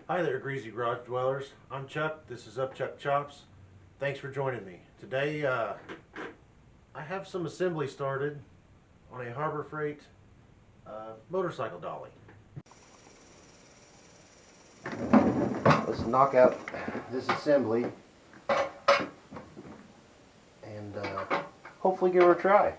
Hi there, Greasy Garage Dwellers. I'm Chuck. This is Up Chuck Chops. Thanks for joining me. Today, I have some assembly started on a Harbor Freight motorcycle dolly. Let's knock out this assembly and hopefully give her a try.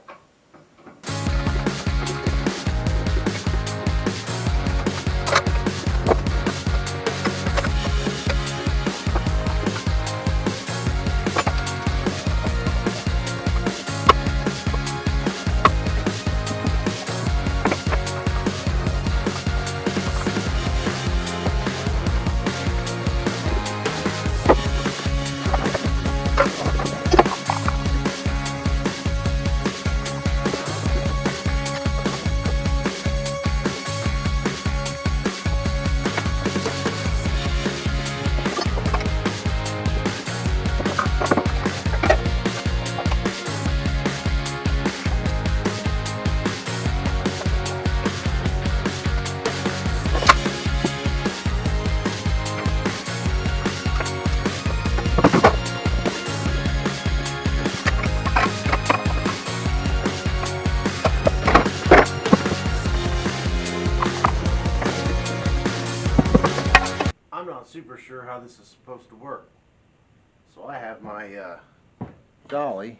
I'm not super sure how this is supposed to work. So I have my dolly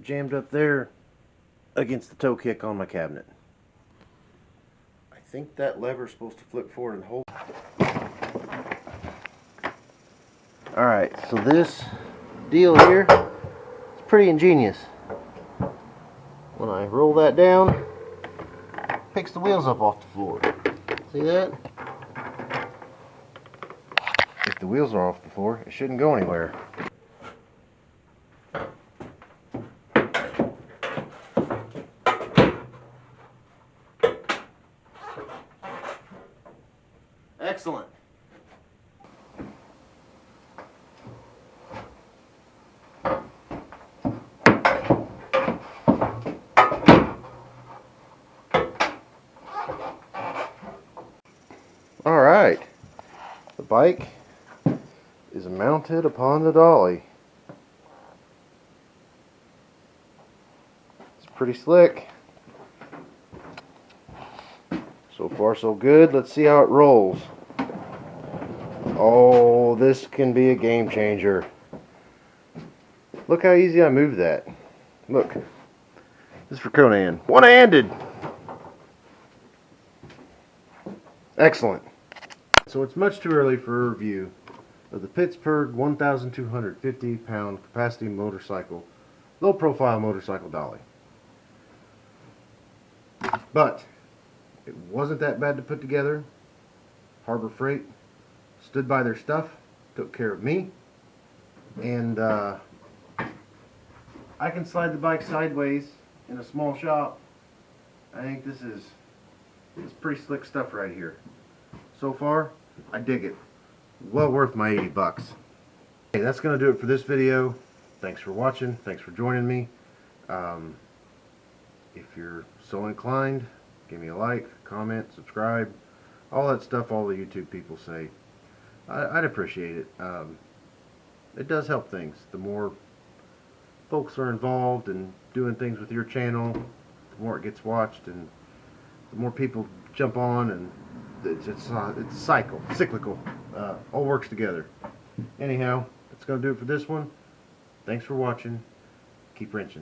jammed up there against the toe kick on my cabinet. I think that lever's supposed to flip forward and hold. Alright, so this deal here is pretty ingenious. When I roll that down, it picks the wheels up off the floor. See that? If the wheels are off the floor, it shouldn't go anywhere. Excellent. All right. The bike is mounted upon the dolly. It's pretty slick. So far so good. Let's see how it rolls. Oh, this can be a game changer. Look how easy I move that. Look. This is for Conan. One-handed. Excellent. So it's much too early for a review of the Pittsburgh 1,250 pound capacity motorcycle, low profile motorcycle dolly. But it wasn't that bad to put together. Harbor Freight stood by their stuff, took care of me, and I can slide the bike sideways in a small shop. I think this is pretty slick stuff right here. So far, I dig it. Well worth my 80 bucks. Okay, that's going to do it for this video. Thanks for watching. Thanks for joining me. If you're so inclined, give me a like, comment, subscribe, all that stuff all the YouTube people say. I'd appreciate it. It does help things. The more folks are involved in doing things with your channel, the more it gets watched, and the more people jump on, and it's a cycle, cyclical. All works together. Anyhow, that's going to do it for this one. Thanks for watching. Keep wrenching.